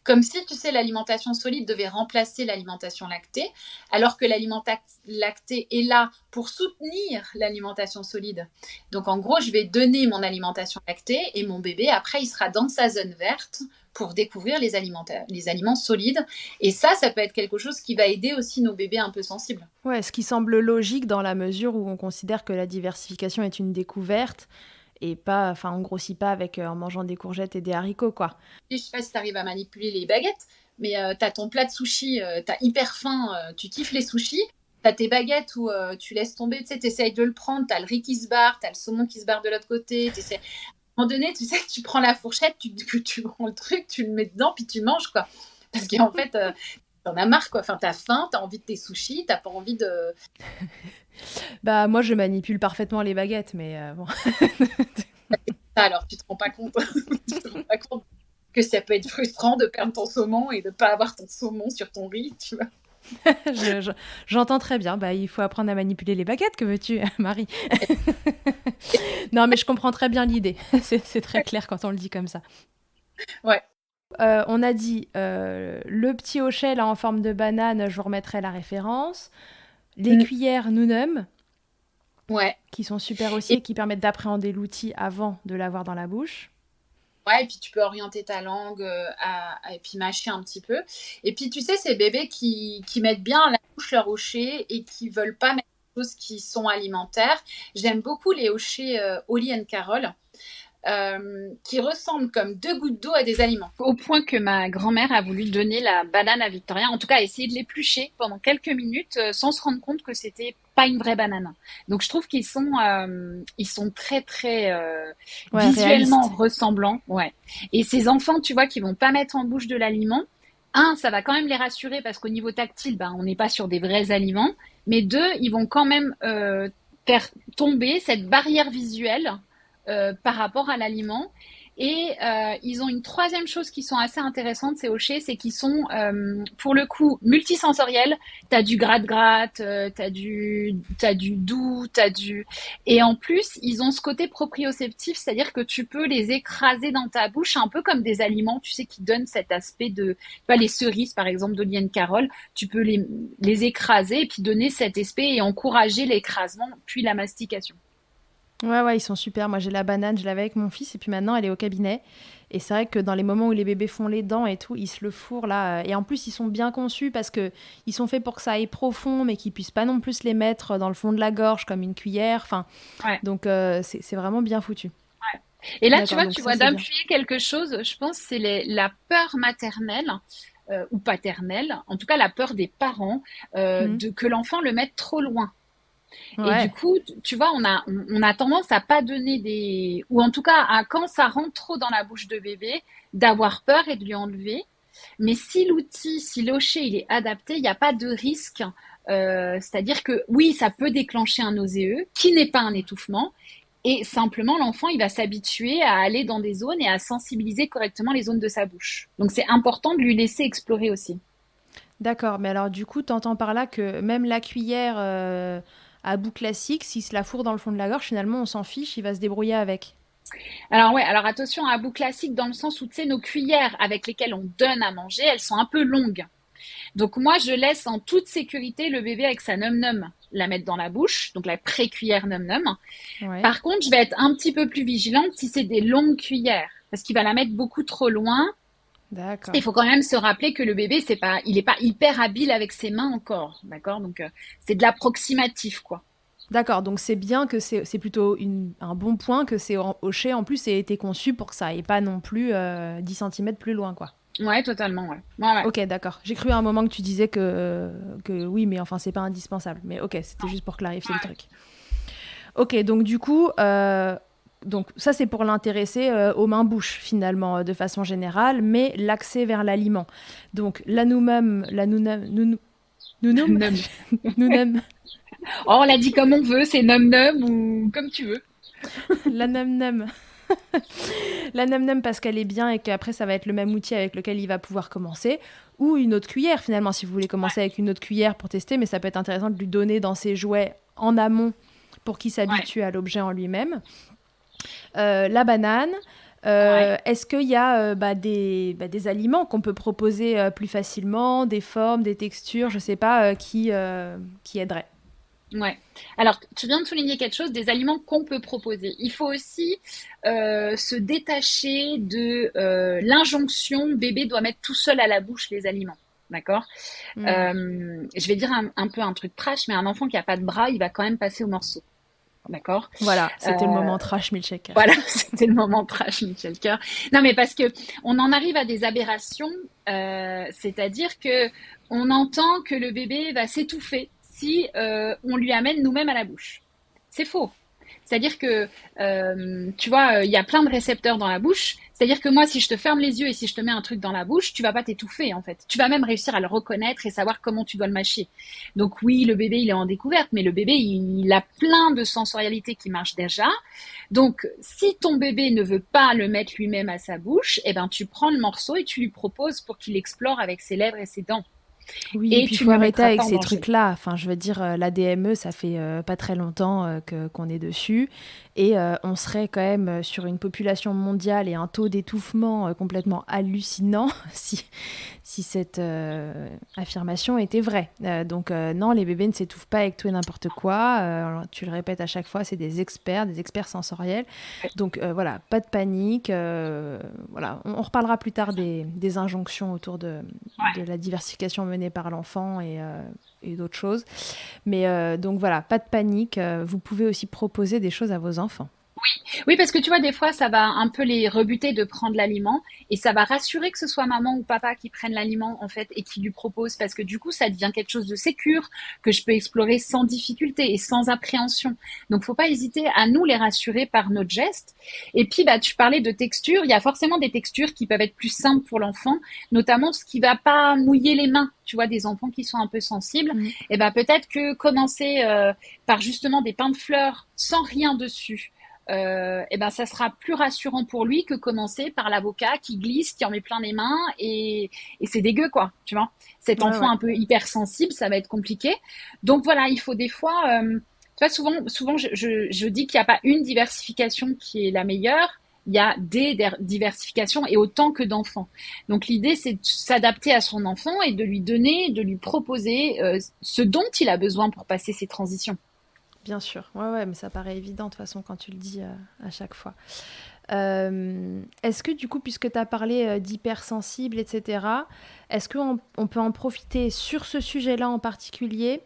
Comme si, tu sais, l'alimentation solide devait remplacer l'alimentation lactée, alors que l'alimentation lactée est là pour soutenir l'alimentation solide. Donc, en gros, je vais donner mon alimentation lactée et mon bébé, après, il sera dans sa zone verte pour découvrir les aliments solides. Et ça peut être quelque chose qui va aider aussi nos bébés un peu sensibles. Ouais, ce qui semble logique dans la mesure où on considère que la diversification est une découverte et pas, enfin, on grossit pas en mangeant des courgettes et des haricots, quoi. Je sais pas si tu arrives à manipuler les baguettes, mais tu as ton plat de sushi, tu as hyper faim, tu kiffes les sushis, tu as tes baguettes où tu laisses tomber, tu sais, tu essayes de le prendre, tu as le riz qui se barre, tu as le saumon qui se barre de l'autre côté, à un moment donné, tu sais que tu prends la fourchette, tu prends le truc, tu le mets dedans, puis tu manges, quoi. Parce qu'en fait, t'en as marre, quoi. Enfin, t'as faim, t'as envie de tes sushis, t'as pas envie de... Bah, moi, je manipule parfaitement les baguettes, mais bon. Alors, tu te rends pas compte, tu te rends pas compte que ça peut être frustrant de perdre ton saumon et de pas avoir ton saumon sur ton riz, tu vois. J'entends très bien. Bah, il faut apprendre à manipuler les baguettes, que veux-tu, Marie? Non, mais je comprends très bien l'idée. C'est très clair quand on le dit comme ça. Ouais. On a dit le petit hochet là en forme de banane, je vous remettrai la référence. Les cuillères Nunum, Ouais. qui sont super aussi et qui permettent d'appréhender l'outil avant de l'avoir dans la bouche. Ouais, et puis tu peux orienter ta langue et puis mâcher un petit peu. Et puis tu sais, ces bébés qui mettent bien à la bouche leur hochet et qui veulent pas mettre des choses qui sont alimentaires. J'aime beaucoup les hochets Holly and Carol. Qui ressemblent comme 2 gouttes d'eau à des aliments. Au point que ma grand-mère a voulu donner la banane à Victoria, en tout cas essayer de l'éplucher pendant quelques minutes sans se rendre compte que c'était pas une vraie banane. Donc je trouve qu'ils sont très très visuellement réaliste. ressemblants. Ouais. Et ces enfants, tu vois, qui vont pas mettre en bouche de l'aliment, ça va quand même les rassurer parce qu'au niveau tactile, on n'est pas sur des vrais aliments. Mais deux, ils vont quand même faire tomber cette barrière visuelle par rapport à l'aliment. Et ils ont une troisième chose qui sont assez intéressantes, ces hochets, c'est qu'ils sont pour le coup multisensoriels. T'as du gratte-gratte, t'as du doux, et en plus ils ont ce côté proprioceptif, c'est-à-dire que tu peux les écraser dans ta bouche, un peu comme des aliments, tu sais, qui donnent cet aspect de, tu vois, les cerises par exemple d'Oliane Carole, tu peux les écraser et puis donner cet aspect et encourager l'écrasement puis la mastication. Ouais, ils sont super. Moi, j'ai la banane, je l'avais avec mon fils, et puis maintenant, elle est au cabinet. Et c'est vrai que dans les moments où les bébés font les dents et tout, ils se le fourrent là. Et en plus, ils sont bien conçus parce que ils sont faits pour que ça aille profond, mais qu'ils puissent pas non plus les mettre dans le fond de la gorge comme une cuillère. Enfin, Ouais. donc c'est vraiment bien foutu. Ouais. Et là, tu vois, ça, c'est bien. d'appuyer quelque chose, je pense, c'est la peur maternelle ou paternelle, en tout cas la peur des parents, de que l'enfant le mette trop loin. Et du Ouais. coup, tu vois, on a tendance à pas donner ou en tout cas, quand ça rentre trop dans la bouche de bébé, d'avoir peur et de lui enlever. Mais si l'outil, si l'hochet, il est adapté, il n'y a pas de risque. C'est-à-dire que oui, ça peut déclencher un nauséeux, qui n'est pas un étouffement. Et simplement, l'enfant, il va s'habituer à aller dans des zones et à sensibiliser correctement les zones de sa bouche. Donc, c'est important de lui laisser explorer aussi. D'accord, mais alors du coup, t'entends par là que même la cuillère à bout classique, s'il se la fourre dans le fond de la gorge, finalement, on s'en fiche, il va se débrouiller avec. Alors ouais, alors attention à bout classique dans le sens où tu sais nos cuillères avec lesquelles on donne à manger, elles sont un peu longues. Donc moi je laisse en toute sécurité le bébé avec sa num num la mettre dans la bouche, donc la pré-cuillère num num. Ouais. Par contre, je vais être un petit peu plus vigilante si c'est des longues cuillères parce qu'il va la mettre beaucoup trop loin. D'accord. Il faut quand même se rappeler que le bébé il est pas hyper habile avec ses mains encore, d'accord? Donc c'est de l'approximatif quoi. D'accord, donc c'est bien que c'est plutôt un bon point que c'est hochet en plus et été conçu pour que ça aille pas non plus 10 cm plus loin, quoi. Ouais, totalement, ouais. Ouais, ouais. Ok, d'accord. J'ai cru à un moment que tu disais que oui, mais enfin, c'est pas indispensable. Mais ok, c'était juste pour clarifier le truc. Ok, donc du coup, donc ça c'est pour l'intéresser aux mains-bouches finalement, de façon générale, mais l'accès vers l'aliment. Donc l'anoumum, nounum, Num. nounem, Oh, on l'a dit comme on veut, c'est num num ou comme tu veux. la num num. La num num parce qu'elle est bien et qu'après ça va être le même outil avec lequel il va pouvoir commencer. Ou une autre cuillère finalement, si vous voulez commencer avec une autre cuillère pour tester, mais ça peut être intéressant de lui donner dans ses jouets en amont pour qu'il Ouais. s'habitue à l'objet en lui-même. La banane. Ouais. Est-ce qu'il y a des aliments qu'on peut proposer plus facilement, des formes, des textures, je sais pas, qui aideraient. Ouais. Alors, tu viens de souligner quelque chose, des aliments qu'on peut proposer. Il faut aussi se détacher de l'injonction bébé doit mettre tout seul à la bouche les aliments. D'accord. Mm. Je vais dire un peu un truc trash, mais un enfant qui a pas de bras, il va quand même passer au morceau. D'accord. Voilà, c'était le Euh, moment trash milkshaker. voilà, c'était le moment trash, Michel Coeur. Non, mais parce que on en arrive à des aberrations, c'est-à-dire que on entend que le bébé va s'étouffer si on lui amène nous-mêmes à la bouche. C'est faux. C'est-à-dire que, tu vois, il y a plein de récepteurs dans la bouche. C'est-à-dire que moi, si je te ferme les yeux et si je te mets un truc dans la bouche, tu vas pas t'étouffer, en fait. Tu vas même réussir à le reconnaître et savoir comment tu dois le mâcher. Donc oui, le bébé, il est en découverte, mais le bébé, il a plein de sensorialité qui marche déjà. Donc, si ton bébé ne veut pas le mettre lui-même à sa bouche, eh ben, tu prends le morceau et tu lui proposes pour qu'il explore avec ses lèvres et ses dents. Oui, et Et puis il tu faut ne le arrêter mettras avec pas en ces danger. trucs-là. Enfin, je veux dire, la DME, ça fait pas très longtemps qu'on est dessus. Et on serait quand même sur une population mondiale et un taux d'étouffement complètement hallucinant si cette affirmation était vraie. Donc non, les bébés ne s'étouffent pas avec tout et n'importe quoi. Tu le répètes à chaque fois, c'est des experts sensoriels. Donc voilà, pas de panique. Voilà, on reparlera plus tard des injonctions autour de la diversification menée par l'enfant et d'autres choses. Mais donc voilà, pas de panique. Vous pouvez aussi proposer des choses à vos enfants. Oui, parce que tu vois, des fois, ça va un peu les rebuter de prendre l'aliment et ça va rassurer que ce soit maman ou papa qui prennent l'aliment, en fait, et qui lui propose parce que du coup, ça devient quelque chose de sécure que je peux explorer sans difficulté et sans appréhension. Donc, faut pas hésiter à nous les rassurer par notre geste. Et puis, bah, tu parlais de texture. Il y a forcément des textures qui peuvent être plus simples pour l'enfant, notamment ce qui va pas mouiller les mains. Tu vois, des enfants qui sont un peu sensibles. Mm. Et ben, peut-être que commencer par justement des pains de fleurs sans rien dessus et ben ça sera plus rassurant pour lui que commencer par l'avocat qui glisse, qui en met plein les mains et c'est dégueu quoi, tu vois. Cet Ouais, enfant ouais. un peu hypersensible, ça va être compliqué. Donc voilà, il faut des fois, tu vois, souvent je dis qu'il n'y a pas une diversification qui est la meilleure. Il y a des diversifications et autant que d'enfants. Donc l'idée, c'est de s'adapter à son enfant et de lui donner, de lui proposer ce dont il a besoin pour passer ses transitions. Bien sûr, ouais, ouais, mais ça paraît évident de toute façon quand tu le dis à chaque fois. Est-ce que du coup, puisque tu as parlé d'hypersensible, etc., est-ce qu'on peut en profiter sur ce sujet-là en particulier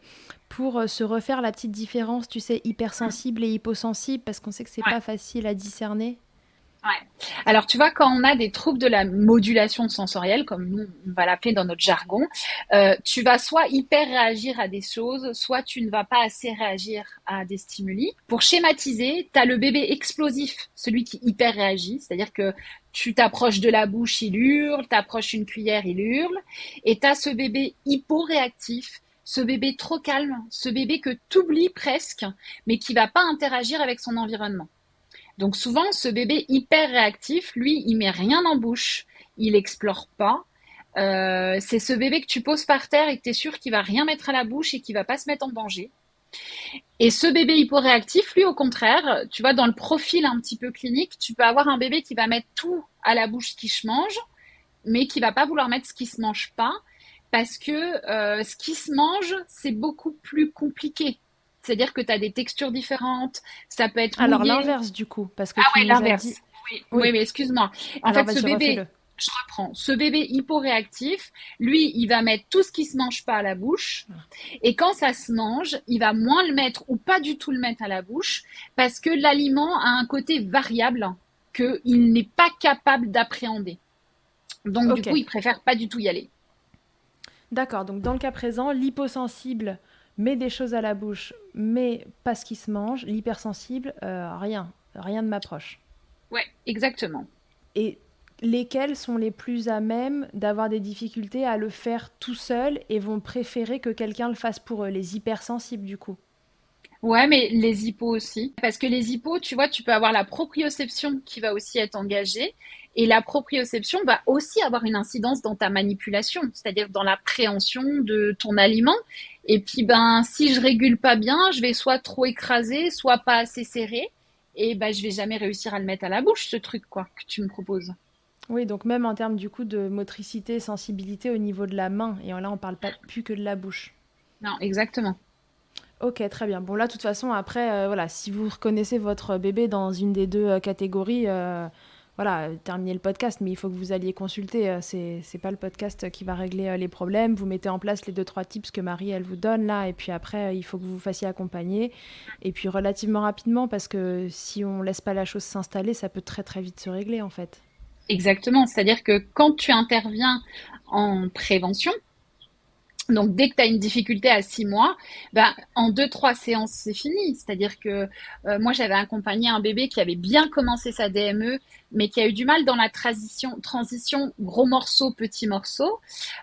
pour se refaire la petite différence, tu sais, hypersensible et hyposensible, parce qu'on sait que c'est Ouais. pas facile à discerner? Ouais. Alors, tu vois, quand on a des troubles de la modulation sensorielle, comme nous, on va l'appeler dans notre jargon, tu vas soit hyper réagir à des choses, soit tu ne vas pas assez réagir à des stimuli. Pour schématiser, tu as le bébé explosif, celui qui hyper réagit, c'est-à-dire que tu t'approches de la bouche, il hurle, t'approches une cuillère, il hurle, et tu as ce bébé hyporéactif, ce bébé trop calme, ce bébé que tu oublies presque, mais qui va pas interagir avec son environnement. Donc souvent, ce bébé hyper réactif, lui, il met rien en bouche, il explore pas. C'est ce bébé que tu poses par terre et que tu es sûr qu'il va rien mettre à la bouche et qu'il va pas se mettre en danger. Et ce bébé hyporéactif, lui, au contraire, tu vois, dans le profil un petit peu clinique, tu peux avoir un bébé qui va mettre tout à la bouche ce qui se mange, mais qui va pas vouloir mettre ce qui se mange pas, parce que ce qui se mange, c'est beaucoup plus compliqué. C'est-à-dire que tu as des textures différentes, ça peut être Alors mouillé, l'inverse du coup, parce que ah tu ouais, nous as dit... l'inverse. Oui, oui, Oui, mais excuse-moi. En alors fait, ce vas-y, bébé, refais-le. je reprends, ce bébé hyporéactif, lui, il va mettre tout ce qui se mange pas à la bouche. Et quand ça se mange, il va moins le mettre ou pas du tout le mettre à la bouche parce que l'aliment a un côté variable qu'il n'est pas capable d'appréhender. Donc, du Ok, coup, il préfère pas du tout y aller. d'accord, donc dans le cas présent, l'hyposensible met des choses à la bouche, mais pas ce qui se mange. L'hypersensible, rien ne m'approche. Ouais, exactement. Et lesquels sont les plus à même d'avoir des difficultés à le faire tout seul et vont préférer que quelqu'un le fasse pour eux, les hypersensibles du coup? Ouais, mais les hippos aussi. Parce que les hippos, tu vois, tu peux avoir la proprioception qui va aussi être engagée. Et la proprioception va aussi avoir une incidence dans ta manipulation, c'est-à-dire dans l'appréhension de ton aliment. Et puis, ben, si je régule pas bien, je vais soit trop écraser, soit pas assez serré. Et ben, je vais jamais réussir à le mettre à la bouche, ce truc, quoi, que tu me proposes. Oui, donc même en termes du coup de motricité, sensibilité au niveau de la main, et là on parle pas plus que de la bouche. Non, exactement. Ok, très bien. Bon là, de toute façon, après, voilà, si vous reconnaissez votre bébé dans une des deux catégories, voilà, terminez le podcast, mais il faut que vous alliez consulter. C'est pas le podcast qui va régler les problèmes. Vous mettez en place les deux, trois tips que Marie, elle vous donne là, et puis après, il faut que vous vous fassiez accompagner. Et puis relativement rapidement, parce que si on laisse pas la chose s'installer, ça peut très très vite se régler en fait. Exactement. C'est-à-dire que quand tu interviens en prévention, Donc, dès que tu as une difficulté à 6 mois, ben, en 2, 3 séances, c'est fini. C'est-à-dire que moi, j'avais accompagné un bébé qui avait bien commencé sa DME, mais qui a eu du mal dans la transition gros morceau, petit morceau.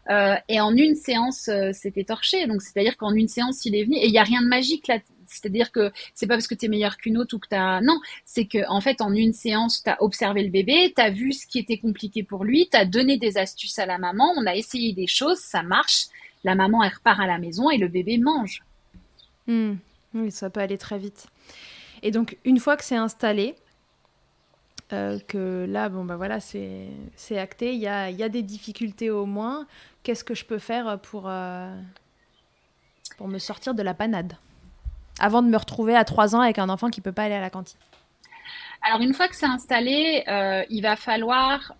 Et en une séance, c'était torché. Donc, c'est-à-dire qu'en une séance, il est venu. Et il n'y a rien de magique là. C'est-à-dire que c'est pas parce que tu es meilleur qu'une autre ou que tu as... Non, c'est que en fait, en une séance, tu as observé le bébé, tu as vu ce qui était compliqué pour lui, tu as donné des astuces à la maman, on a essayé des choses, ça marche. La maman, elle repart à la maison et le bébé mange. Oui, ça peut aller très vite. Et donc, une fois que c'est installé, que là, bon, bah voilà, c'est acté, il y a des difficultés au moins. Qu'est-ce que je peux faire pour me sortir de la panade avant de me retrouver à 3 ans avec un enfant qui ne peut pas aller à la cantine? Alors, une fois que c'est installé, il va falloir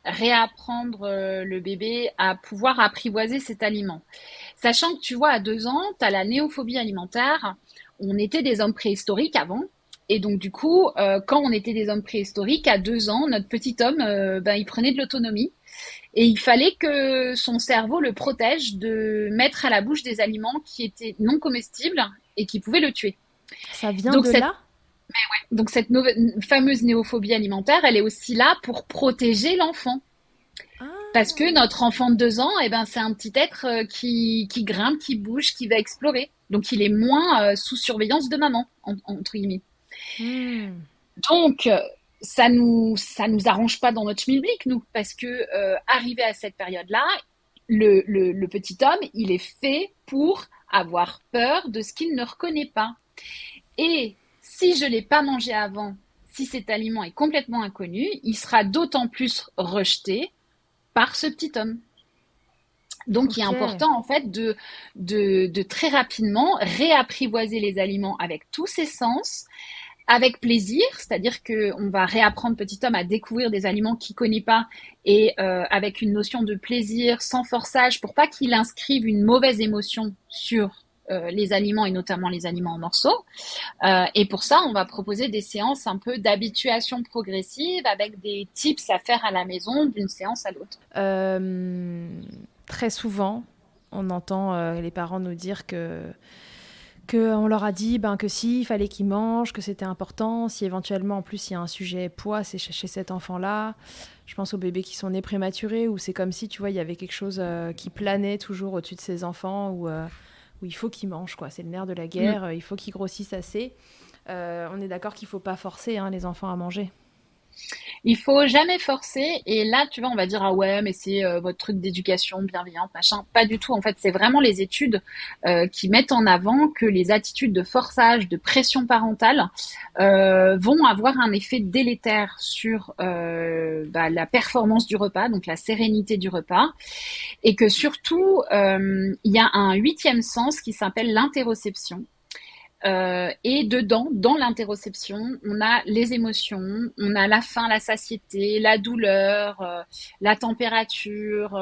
réapprendre le bébé à pouvoir apprivoiser cet aliment. Sachant que tu vois, à 2 ans, tu as la néophobie alimentaire. On était des hommes préhistoriques avant. Et donc, du coup, quand on était des hommes préhistoriques, à 2 ans, notre petit homme, il prenait de l'autonomie. Et il fallait que son cerveau le protège de mettre à la bouche des aliments qui étaient non comestibles et qui pouvaient le tuer. Ça vient Donc, de là? cette fameuse néophobie alimentaire, elle est aussi là pour protéger l'enfant. Parce que notre enfant de 2 ans, eh ben, c'est un petit être qui grimpe, qui bouge, qui va explorer. Donc, il est moins sous surveillance de maman, entre guillemets. Donc, ça nous arrange pas dans notre schmilblick, nous, parce que arrivé à cette période-là, le petit homme, il est fait pour avoir peur de ce qu'il ne reconnaît pas. Et si je l'ai pas mangé avant, si cet aliment est complètement inconnu, il sera d'autant plus rejeté par ce petit homme. Donc, il est important, en fait, de très rapidement réapprivoiser les aliments avec tous ses sens, avec plaisir, c'est-à-dire qu'on va réapprendre petit homme à découvrir des aliments qu'il ne connaît pas et avec une notion de plaisir, sans forçage, pour pas qu'il inscrive une mauvaise émotion sur les aliments et notamment les aliments en morceaux. Et pour ça, on va proposer des séances un peu d'habituation progressive avec des tips à faire à la maison d'une séance à l'autre. Très souvent, on entend les parents nous dire qu'on leur a dit que si, il fallait qu'ils mangent, que c'était important, si éventuellement en plus il y a un sujet poids, c'est chez cet enfant-là. Je pense aux bébés qui sont nés prématurés, où c'est comme si, tu vois, il y avait quelque chose qui planait toujours au-dessus de ces enfants, où il faut qu'ils mangent, quoi. C'est le nerf de la guerre, il faut qu'ils grossissent assez. On est d'accord qu'il ne faut pas forcer les enfants à manger. Il faut jamais forcer. Et là, tu vois, on va dire, ah ouais, mais c'est votre truc d'éducation bienveillante, machin. Pas du tout. En fait, c'est vraiment les études qui mettent en avant que les attitudes de forçage, de pression parentale vont avoir un effet délétère sur la performance du repas, donc la sérénité du repas. Et que surtout, il y a un 8e sens qui s'appelle l'interoception. Et dedans, dans l'interoception, on a les émotions, on a la faim, la satiété, la douleur, la température,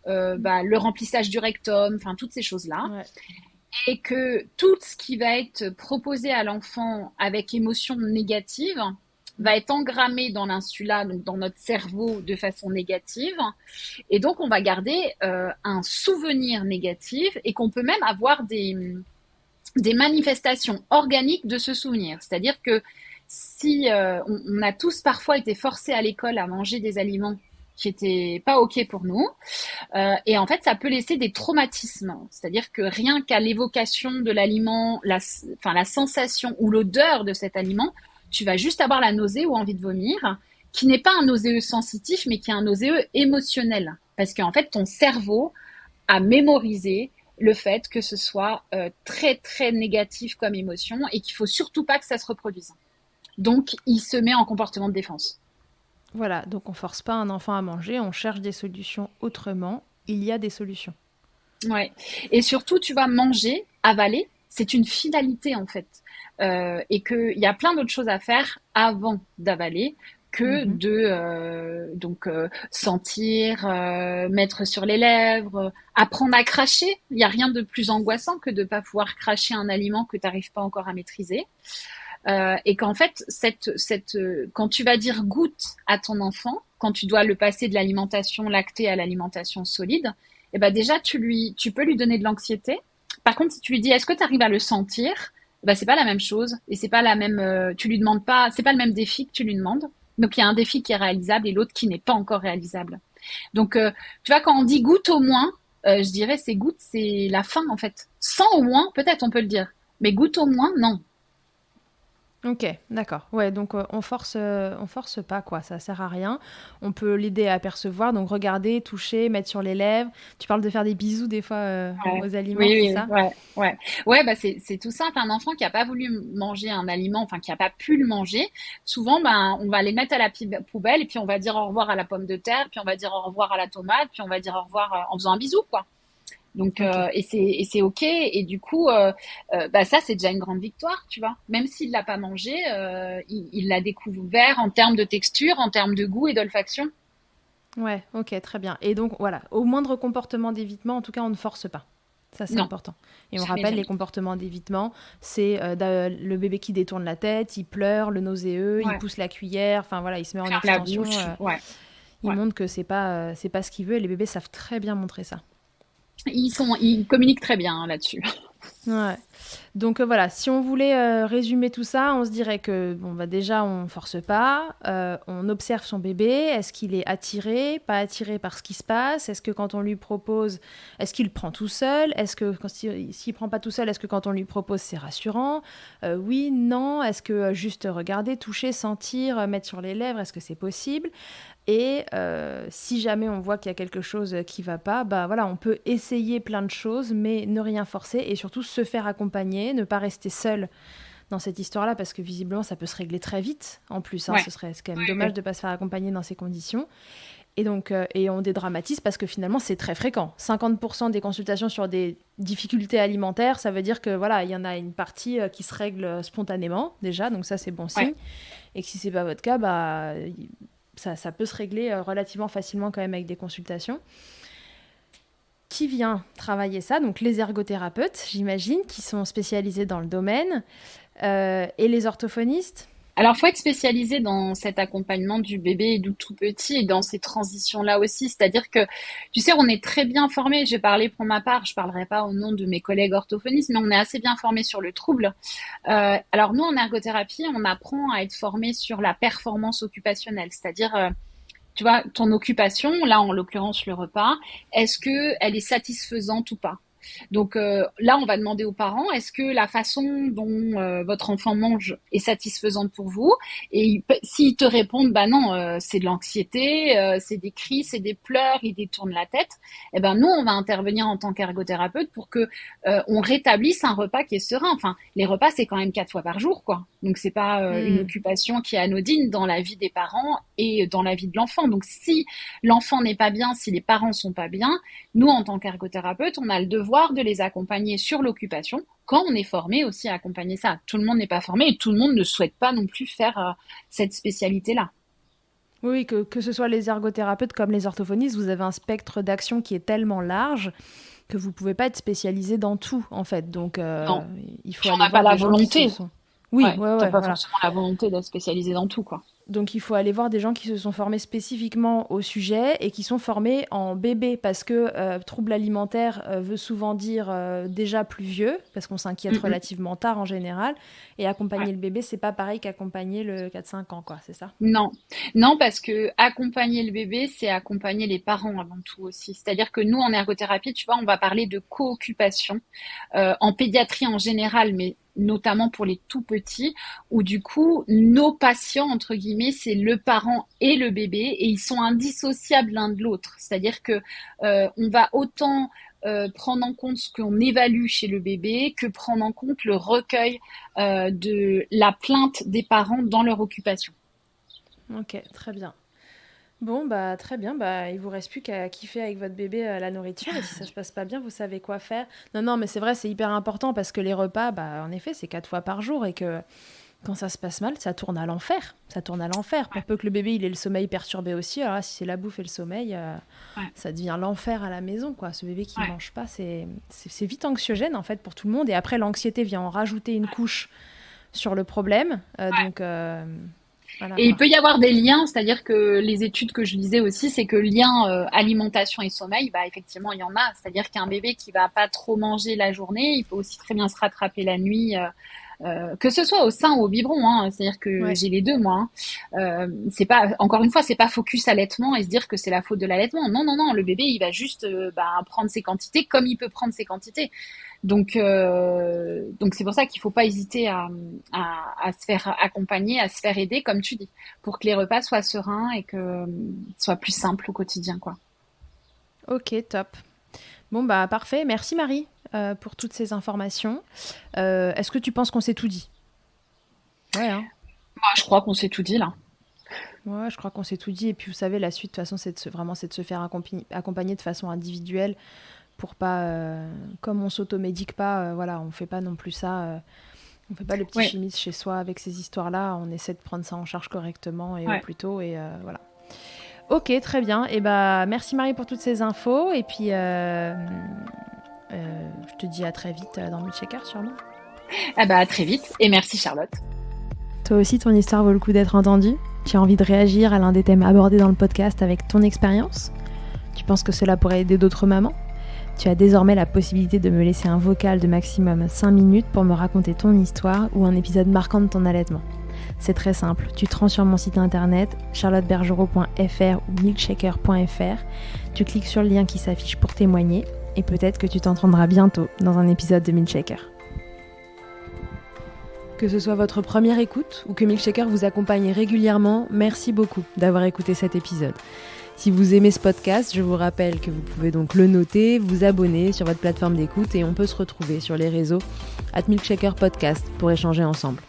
le remplissage du rectum, enfin toutes ces choses-là. Ouais. Et que tout ce qui va être proposé à l'enfant avec émotion négative va être engrammé dans l'insula, donc dans notre cerveau de façon négative. Et donc, on va garder un souvenir négatif et qu'on peut même avoir des manifestations organiques de ce souvenir. C'est-à-dire que si on a tous parfois été forcés à l'école à manger des aliments qui étaient pas OK pour nous, et en fait, ça peut laisser des traumatismes. C'est-à-dire que rien qu'à l'évocation de l'aliment, la sensation ou l'odeur de cet aliment, tu vas juste avoir la nausée ou envie de vomir, qui n'est pas un nauséeux sensitif, mais qui est un nauséeux émotionnel. Parce qu'en fait, ton cerveau a mémorisé le fait que ce soit très très négatif comme émotion et qu'il faut surtout pas que ça se reproduise. Donc, il se met en comportement de défense. Voilà, donc on force pas un enfant à manger, on cherche des solutions autrement. Il y a des solutions. Ouais. Et surtout, tu vas manger, avaler, c'est une finalité en fait. Et qu'il y a plein d'autres choses à faire avant d'avaler que de sentir, mettre sur les lèvres, apprendre à cracher. Il n'y a rien de plus angoissant que de ne pas pouvoir cracher un aliment que tu n'arrives pas encore à maîtriser. Et qu'en fait, quand tu vas dire goûte à ton enfant, quand tu dois le passer de l'alimentation lactée à l'alimentation solide, et ben déjà tu peux lui donner de l'anxiété. Par contre, si tu lui dis est-ce que tu arrives à le sentir, bah c'est pas la même chose et c'est pas la même. Tu lui demandes pas, c'est pas le même défi que tu lui demandes. Donc il y a un défi qui est réalisable et l'autre qui n'est pas encore réalisable. Donc tu vois quand on dit goûte au moins, je dirais c'est goûte, c'est la fin en fait. Sans au moins, peut-être on peut le dire, mais goûte au moins, non. Ok, d'accord. Ouais, donc on force pas quoi, ça sert à rien. On peut l'aider à percevoir, donc regarder, toucher, mettre sur les lèvres. Tu parles de faire des bisous des fois Ouais. aux aliments, Oui, c'est oui, ça? ouais, ouais. Ouais, bah c'est tout simple. Un enfant qui a pas voulu manger un aliment, enfin qui a pas pu le manger, souvent, ben, on va les mettre à la poubelle et puis on va dire au revoir à la pomme de terre, puis on va dire au revoir à la tomate, puis on va dire au revoir en faisant un bisou, quoi. Donc, Ok. et c'est ok. Et du coup, bah ça, c'est déjà une grande victoire, tu vois. Même s'il l'a pas mangé, il l'a découvert en termes de texture, en termes de goût et d'olfaction. Ouais, ok, très bien. Et donc voilà, au moindre comportement d'évitement, en tout cas, on ne force pas. Ça, c'est Non, important. Et on jamais, rappelle, les jamais. comportements d'évitement, c'est le bébé qui détourne la tête, il pleure, le nauséeux, il Ouais. pousse la cuillère, enfin voilà, il se met en Ferme la extension. bouche. Ouais, Il ouais. montre que c'est pas ce qu'il veut et les bébés savent très bien montrer ça. Ils communiquent très bien hein, là-dessus. Ouais. Donc voilà, si on voulait résumer tout ça, on se dirait que bon bah déjà on force pas, on observe son bébé, est-ce qu'il est attiré, pas attiré par ce qui se passe, est-ce que quand on lui propose, est-ce qu'il prend tout seul, est-ce que s'il prend pas tout seul, est-ce que quand on lui propose c'est rassurant, oui, non, est-ce que juste regarder, toucher, sentir, mettre sur les lèvres, est-ce que c'est possible? Et si jamais on voit qu'il y a quelque chose qui va pas, bah voilà, on peut essayer plein de choses, mais ne rien forcer et surtout se faire accompagner, ne pas rester seul dans cette histoire-là, parce que visiblement ça peut se régler très vite. En plus, hein, Ouais, ce serait quand même ouais, dommage ouais. de pas se faire accompagner dans ces conditions. Et donc, et on dédramatise parce que finalement c'est très fréquent. 50% des consultations sur des difficultés alimentaires, ça veut dire que voilà, il y en a une partie qui se règle spontanément déjà, donc ça c'est bon Ouais. signe. Et que si c'est pas votre cas, bah ça peut se régler relativement facilement quand même avec des consultations. Qui vient travailler ça? Donc les ergothérapeutes, j'imagine, qui sont spécialisés dans le domaine, et les orthophonistes. Alors, faut être spécialisé dans cet accompagnement du bébé et du tout petit et dans ces transitions-là aussi. C'est-à-dire que, tu sais, on est très bien formé. J'ai parlé pour ma part, je parlerai pas au nom de mes collègues orthophonistes, mais on est assez bien formé sur le trouble. Alors nous, en ergothérapie, on apprend à être formé sur la performance occupationnelle, c'est-à-dire tu vois, ton occupation, là en l'occurrence le repas, est-ce que elle est satisfaisante ou pas? Donc là, on va demander aux parents, est-ce que la façon dont votre enfant mange est satisfaisante pour vous? Et s'ils te répondent, bah non, c'est de l'anxiété, c'est des cris, c'est des pleurs, ils détournent la tête, eh ben nous, on va intervenir en tant qu'ergothérapeute pour que on rétablisse un repas qui est serein. Enfin, les repas, c'est quand même 4 fois par jour, quoi. Donc c'est pas une Hmm. occupation qui est anodine dans la vie des parents et dans la vie de l'enfant. Donc si l'enfant n'est pas bien, si les parents sont pas bien, nous en tant qu'ergothérapeute, on a le devoir de les accompagner sur l'occupation quand on est formé aussi à accompagner ça. Tout le monde n'est pas formé et tout le monde ne souhaite pas non plus faire cette spécialité-là. Oui, que ce soit les ergothérapeutes comme les orthophonistes, vous avez un spectre d'action qui est tellement large que vous pouvez pas être spécialisé dans tout, en fait. Donc, Non, il faut puis on aller n'a pas voir la des gens qui se volonté. sont... Oui, Ouais, ouais, t'as ouais, pas voilà. forcément la volonté d'être spécialisé dans tout, quoi. Donc il faut aller voir des gens qui se sont formés spécifiquement au sujet et qui sont formés en bébé parce que trouble alimentaire veut souvent dire déjà plus vieux parce qu'on s'inquiète Mm, mm. relativement tard en général et Ouais. accompagner le bébé c'est pas pareil qu'accompagner le 4-5 ans quoi, c'est ça? Non, non, parce que accompagner le bébé, c'est accompagner les parents avant tout aussi. C'est-à-dire que nous, en ergothérapie, tu vois, on va parler de co-occupation en pédiatrie en général, mais notamment pour les tout petits, où du coup, nos patients, entre guillemets, c'est le parent et le bébé, et ils sont indissociables l'un de l'autre. C'est-à-dire que on va autant prendre en compte ce qu'on évalue chez le bébé que prendre en compte le recueil de la plainte des parents dans leur occupation. Ok, très bien. Bon, bah très bien, bah il vous reste plus qu'à kiffer avec votre bébé la nourriture et si ça se passe pas bien, vous savez quoi faire. Non, non, mais c'est vrai, c'est hyper important parce que les repas, bah en effet, c'est 4 fois par jour et que quand ça se passe mal, ça tourne à l'enfer. Ça tourne à l'enfer. Pour peu que le bébé il ait le sommeil perturbé aussi, alors là, si c'est la bouffe et le sommeil, Ouais, ça devient l'enfer à la maison, quoi. Ce bébé qui ouais, mange pas, c'est vite anxiogène en fait pour tout le monde. Et après, l'anxiété vient en rajouter une couche sur le problème. Donc, Voilà, Et il peut y avoir des liens, c'est-à-dire que les études que je lisais aussi, c'est que lien alimentation et sommeil, bah effectivement il y en a. C'est-à-dire qu'un bébé qui va pas trop manger la journée, il peut aussi très bien se rattraper la nuit, que ce soit au sein ou au biberon. Hein. C'est-à-dire que ouais. j'ai les deux moi. Hein. C'est pas, encore une fois, c'est pas focus allaitement et se dire que c'est la faute de l'allaitement. Non, non, non, le bébé il va juste prendre ses quantités comme il peut prendre ses quantités. Donc c'est pour ça qu'il faut pas hésiter à se faire accompagner, à se faire aider, comme tu dis, pour que les repas soient sereins et que soient plus simples au quotidien, quoi. Ok, top. Bon, bah parfait. Merci Marie pour toutes ces informations. Est-ce que tu penses qu'on s'est tout dit? Ouais, hein. Moi, je crois qu'on s'est tout dit là. Ouais, je crois qu'on s'est tout dit. Et puis, vous savez, la suite, de toute façon, c'est de se faire accompagner de façon individuelle pour pas, comme on s'automédique pas, voilà, on fait pas non plus ça. On fait pas le petit Ouais, chimiste chez soi avec ces histoires-là. On essaie de prendre ça en charge correctement et au ouais. plus tôt. Et voilà. Ok, très bien. Et bah, merci Marie pour toutes ces infos. Et puis, je te dis à très vite dans Milkshaker, sûrement. Ah bah à très vite et merci Charlotte. Toi aussi, ton histoire vaut le coup d'être entendue? Tu as envie de réagir à l'un des thèmes abordés dans le podcast avec ton expérience? Tu penses que cela pourrait aider d'autres mamans? Tu as désormais la possibilité de me laisser un vocal de maximum 5 minutes pour me raconter ton histoire ou un épisode marquant de ton allaitement. C'est très simple, tu te rends sur mon site internet charlottebergerot.fr ou milkshaker.fr, tu cliques sur le lien qui s'affiche pour témoigner et peut-être que tu t'entendras bientôt dans un épisode de Milkshaker. Que ce soit votre première écoute ou que Milkshaker vous accompagne régulièrement, merci beaucoup d'avoir écouté cet épisode. Si vous aimez ce podcast, je vous rappelle que vous pouvez donc le noter, vous abonner sur votre plateforme d'écoute et on peut se retrouver sur les réseaux @milkshakerpodcast pour échanger ensemble.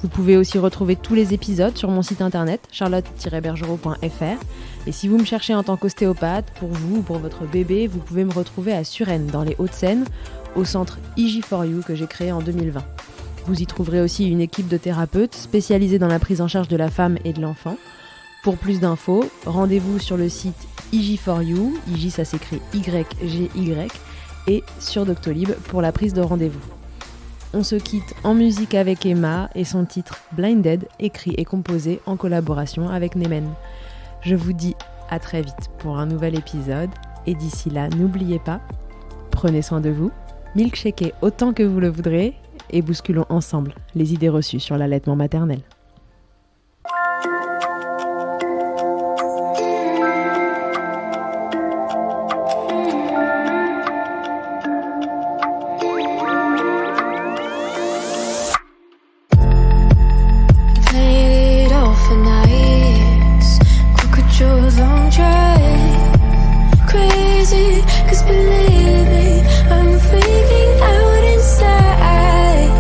Vous pouvez aussi retrouver tous les épisodes sur mon site internet charlotte-bergerot.fr et si vous me cherchez en tant qu'ostéopathe, pour vous ou pour votre bébé, vous pouvez me retrouver à Suresnes dans les Hauts-de-Seine au centre IG4U que j'ai créé en 2020. Vous y trouverez aussi une équipe de thérapeutes spécialisés dans la prise en charge de la femme et de l'enfant. Pour plus d'infos, rendez-vous sur le site IG4U, IG ça s'écrit YGY, et sur Doctolib pour la prise de rendez-vous. On se quitte en musique avec Emma et son titre Blinded, écrit et composé en collaboration avec Nemen. Je vous dis à très vite pour un nouvel épisode, et d'ici là, n'oubliez pas, prenez soin de vous, milkshakez autant que vous le voudrez, et bousculons ensemble les idées reçues sur l'allaitement maternel. Played it all for nights, crocodiles on drive. Crazy, 'cause believe me, I'm freaking out inside.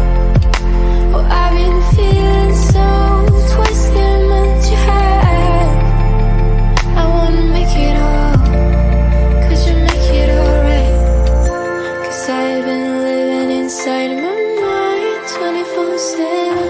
Oh, I've been feeling so twisted, meant to hide. I wanna make it all, 'cause you make it alright. 'Cause I've been living inside my mind 24/7.